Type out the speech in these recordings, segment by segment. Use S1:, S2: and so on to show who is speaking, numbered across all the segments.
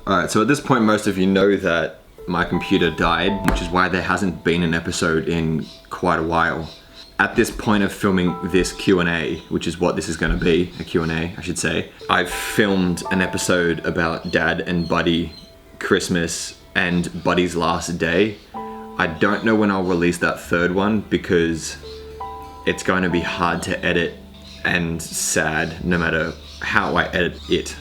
S1: Alright, so at this point most of you know that my computer died, which is why there hasn't been an episode in quite a while. At this point of filming this Q&A, which is what this is going to be, a Q&A I should say, I've filmed an episode about Dad and Buddy, Christmas, and Buddy's last day. I don't know when I'll release that third one because it's going to be hard to edit and sad no matter how I edit it.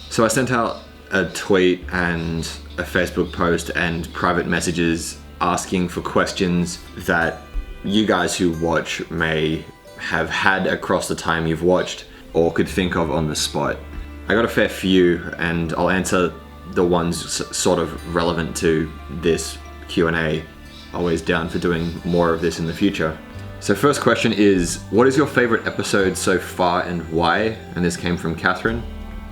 S1: So I sent out a tweet and a Facebook post and private messages asking for questions that you guys who watch may have had across the time you've watched or could think of on the spot. I got a fair few and I'll answer the ones sort of relevant to this Q&A. Always down for doing more of this in the future. So first question is, what is your favorite episode so far and why? And this came from Catherine.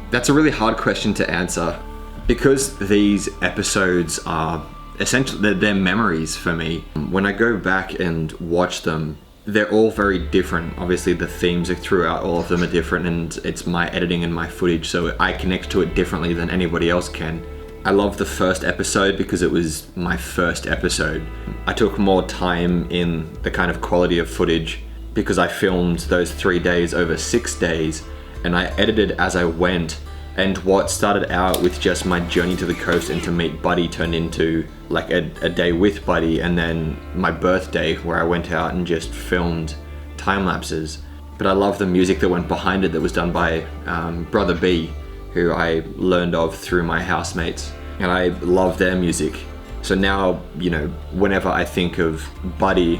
S1: That's a really hard question to answer because these episodes are essentially, they're memories for me. When I go back and watch them, they're all very different. Obviously the themes throughout all of them are different and it's my editing and my footage, so I connect to it differently than anybody else can. I love the first episode because it was my first episode. I took more time in the kind of quality of footage because I filmed those 3 days over 6 days and I edited as I went. And what started out with just my journey to the coast and to meet Buddy turned into like a day with Buddy, and then my birthday where I went out and just filmed time lapses. But I love the music that went behind it that was done by Brother B, who I learned of through my housemates, and I love their music. So now, you know, whenever I think of Buddy,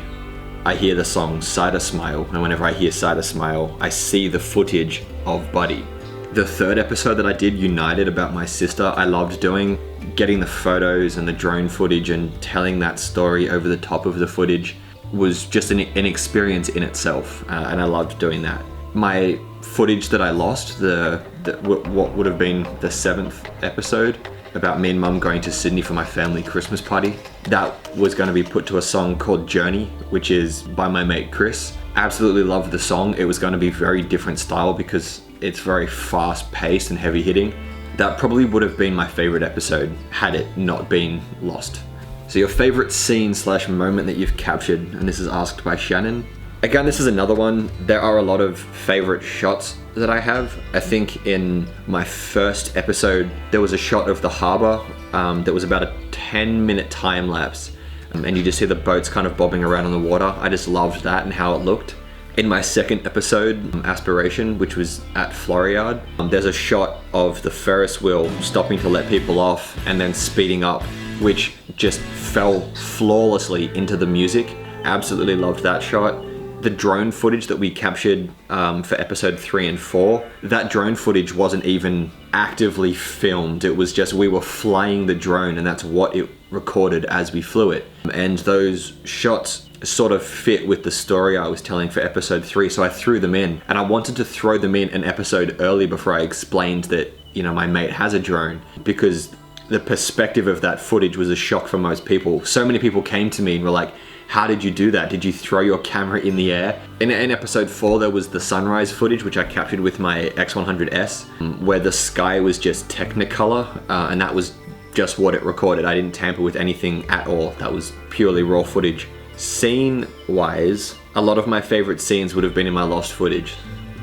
S1: I hear the song Cider Smile, and whenever I hear Cider Smile, I see the footage of Buddy. The third episode that I did, United, about my sister, I loved doing. Getting the photos and the drone footage and telling that story over the top of the footage was just an experience in itself, and I loved doing that. My footage that I lost, what would have been the 7th episode, about me and Mum going to Sydney for my family Christmas party, that was going to be put to a song called Journey, which is by my mate Chris. Absolutely loved the song. It was going to be very different style because it's very fast paced and heavy hitting. That probably would have been my favorite episode had it not been lost. So your favorite scene / moment that you've captured, and this is asked by Shannon. Again, this is another one. There are a lot of favorite shots that I have. I think in my first episode, there was a shot of the harbor that was about a 10-minute time lapse. And you just see the boats kind of bobbing around on the water. I just loved that and how it looked. In my second episode, Aspiration, which was at Floriade, there's a shot of the Ferris wheel stopping to let people off and then speeding up, which just fell flawlessly into the music. Absolutely loved that shot. The drone footage that we captured for episode 3 and 4, that drone footage wasn't even actively filmed. It was just we were flying the drone and that's what it recorded as we flew it. And those shots sort of fit with the story I was telling for episode 3, so I threw them in. And I wanted to throw them in an episode early before I explained that, you know, my mate has a drone, because the perspective of that footage was a shock for most people. So many people came to me and were like, how did you do that? Did you throw your camera in the air? In episode 4, there was the sunrise footage, which I captured with my X100S, where the sky was just Technicolor, and that was just what it recorded. I didn't tamper with anything at all. That was purely raw footage. Scene-wise, a lot of my favorite scenes would have been in my lost footage,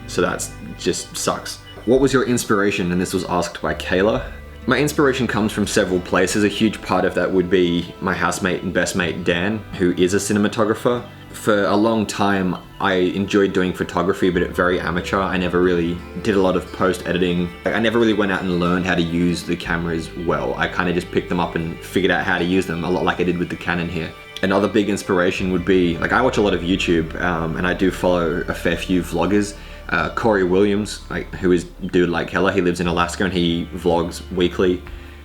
S1: so that's just sucks. What was your inspiration? And this was asked by Kayla. My inspiration comes from several places. A huge part of that would be my housemate and best mate Dan, who is a cinematographer. For a long time, I enjoyed doing photography, but very amateur. I never really did a lot of post-editing. I never really went out and learned how to use the cameras well. I kind of just picked them up and figured out how to use them, a lot like I did with the Canon here. Another big inspiration would be, like, I watch a lot of YouTube, and I do follow a fair few vloggers. Corey Williams, who is dude like hella, he lives in Alaska and he vlogs weekly.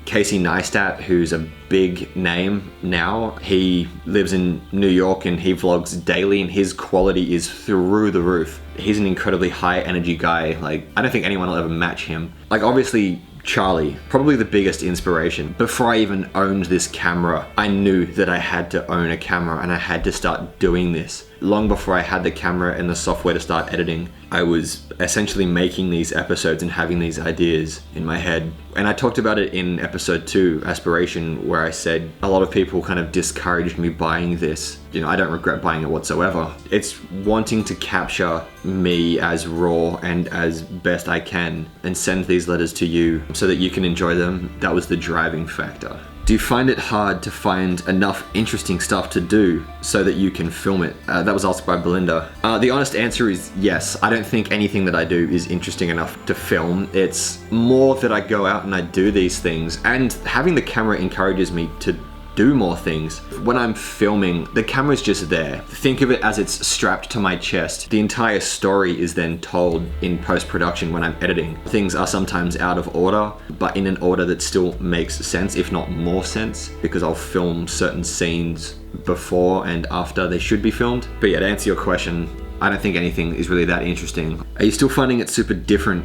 S1: Casey Neistat, who's a big name now, he lives in New York and he vlogs daily and his quality is through the roof. He's an incredibly high energy guy. Like, I don't think anyone will ever match him. Like, obviously Charlie, probably the biggest inspiration. Before I even owned this camera, I knew that I had to own a camera and I had to start doing this. long before I had the camera and the software to start editing, I was essentially making these episodes and having these ideas in my head. And I talked about it in episode 2, Aspiration, where I said a lot of people kind of discouraged me buying this. You know, I don't regret buying it whatsoever. It's wanting to capture me as raw and as best I can and send these letters to you so that you can enjoy them. That was the driving factor. Do you find it hard to find enough interesting stuff to do so that you can film it? That was asked by Belinda. The honest answer is yes. I don't think anything that I do is interesting enough to film. It's more that I go out and I do these things, and having the camera encourages me to do more things. When I'm filming, the camera's just there. Think of it as it's strapped to my chest. The entire story is then told in post-production when I'm editing. Things are sometimes out of order, but in an order that still makes sense, if not more sense, because I'll film certain scenes before and after they should be filmed. But yeah, to answer your question, I don't think anything is really that interesting. Are you still finding it super different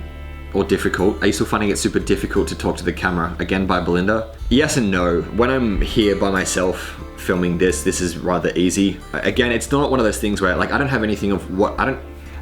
S1: or difficult? Are you still finding it super difficult to talk to the camera? Again, by Belinda. Yes and no. When I'm here by myself filming this is rather easy. Again, it's not one of those things where like I don't have anything of what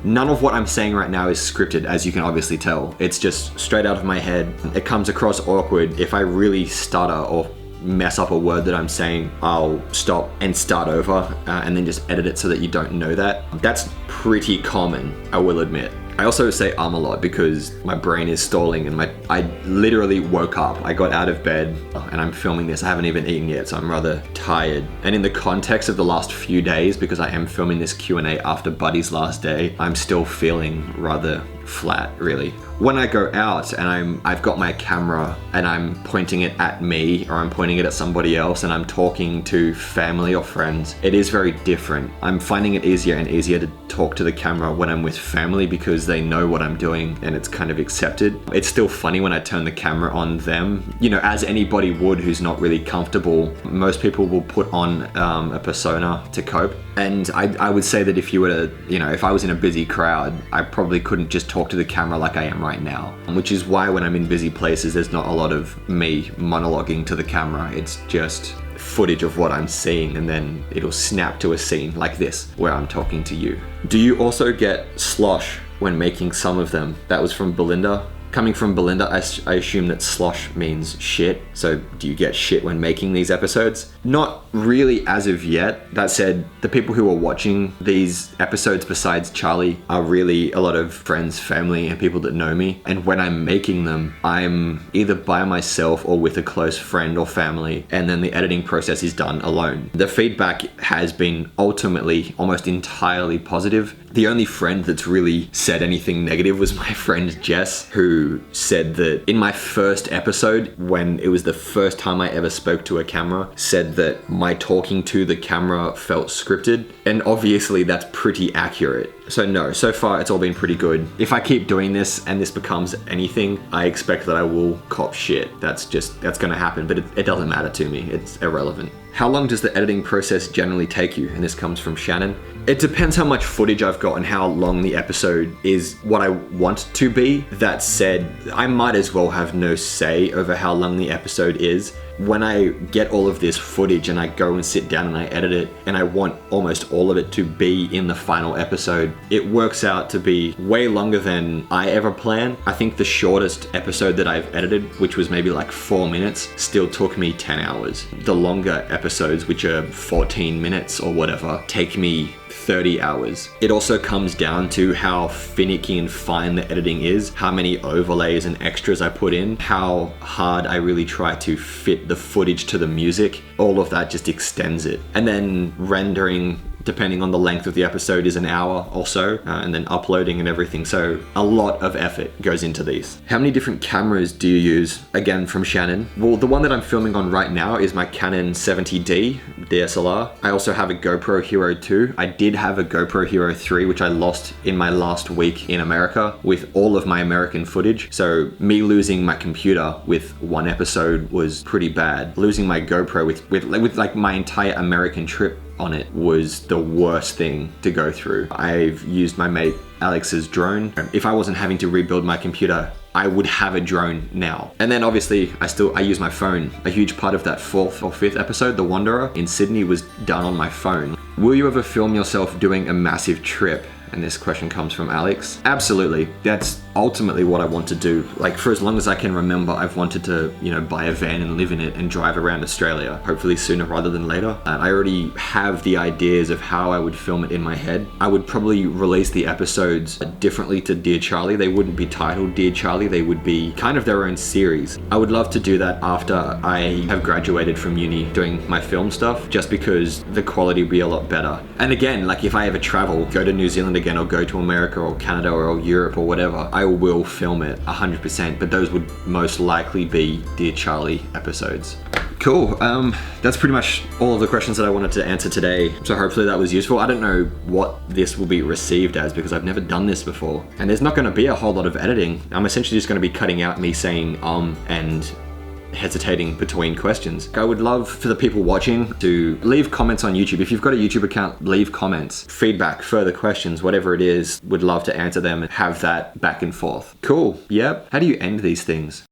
S1: none of what I'm saying right now is scripted, as you can obviously tell. It's just straight out of my head. It comes across awkward. If I really stutter or mess up a word that I'm saying, I'll stop and start over and then just edit it so that you don't know that. That's pretty common, I will admit. I also say a lot because my brain is stalling and I literally woke up. I got out of bed and I'm filming this. I haven't even eaten yet, so I'm rather tired. And in the context of the last few days, because I am filming this Q&A after Buddy's last day, I'm still feeling rather flat, really. When I go out and I've got my camera and I'm pointing it at me or I'm pointing it at somebody else and I'm talking to family or friends, it is very different. I'm finding it easier and easier to talk to the camera when I'm with family because they know what I'm doing and it's kind of accepted. It's still funny when I turn the camera on them. You know, as anybody would who's not really comfortable, most people will put on a persona to cope. And I would say that if you were to, you know, if I was in a busy crowd, I probably couldn't just talk to the camera like I am right now. Which is why when I'm in busy places, there's not a lot of me monologuing to the camera. It's just footage of what I'm seeing and then it'll snap to a scene like this where I'm talking to you. Do you also get slosh when making some of them? That was from Belinda. Coming from Belinda, I assume that slosh means shit. So do you get shit when making these episodes? Not really as of yet. That said, the people who are watching these episodes besides Charlie are really a lot of friends, family, and people that know me. And when I'm making them, I'm either by myself or with a close friend or family, and then the editing process is done alone. The feedback has been ultimately almost entirely positive. The only friend that's really said anything negative was my friend Jess, who said that in my first episode, when it was the first time I ever spoke to a camera, said that my talking to the camera felt scripted. And obviously that's pretty accurate. So no, so far it's all been pretty good. If I keep doing this and this becomes anything, I expect that I will cop shit. That's gonna happen, but it doesn't matter to me. It's irrelevant. How long does the editing process generally take you? And this comes from Shannon. It depends how much footage I've got and how long the episode is what I want to be. That said, I might as well have no say over how long the episode is. When I get all of this footage and I go and sit down and I edit it and I want almost all of it to be in the final episode, it works out to be way longer than I ever planned. I think the shortest episode that I've edited, which was maybe like 4 minutes, still took me 10 hours. The longer episodes, which are 14 minutes or whatever, take me 30 hours. It also comes down to how finicky and fine the editing is, how many overlays and extras I put in, how hard I really try to fit the footage to the music. All of that just extends it. And then rendering, depending on the length of the episode, is an hour or so, and then uploading and everything. So a lot of effort goes into these. How many different cameras do you use? Again, from Shannon. Well, the one that I'm filming on right now is my Canon 70D DSLR. I also have a GoPro Hero 2. I did have a GoPro Hero 3, which I lost in my last week in America with all of my American footage. So me losing my computer with one episode was pretty bad. Losing my GoPro with like my entire American trip on it was the worst thing to go through. I've used my mate Alex's drone. If I wasn't having to rebuild my computer, I would have a drone now. And then obviously I use my phone. A huge part of that 4th or 5th episode, The Wanderer in Sydney, was done on my phone. Will you ever film yourself doing a massive trip? And this question comes from Alex. Absolutely. That's ultimately what I want to do. Like, for as long as I can remember, I've wanted to, buy a van and live in it and drive around Australia, hopefully sooner rather than later. And I already have the ideas of how I would film it in my head. I would probably release the episodes differently to Dear Charlie. They wouldn't be titled Dear Charlie. They would be kind of their own series. I would love to do that after I have graduated from uni doing my film stuff, just because the quality would be a lot better. And again, like if I ever travel, go to New Zealand again, or go to America or Canada or Europe or whatever, I will film it 100%, but those would most likely be Dear Charlie episodes. Cool, that's pretty much all of the questions that I wanted to answer today. So hopefully that was useful. I don't know what this will be received as because I've never done this before. And there's not gonna be a whole lot of editing. I'm essentially just gonna be cutting out me saying and hesitating between questions. I would love for the people watching to leave comments on YouTube. If you've got a YouTube account, leave comments, feedback, further questions, whatever it is. Would love to answer them and have that back and forth. Cool, yep. How do you end these things?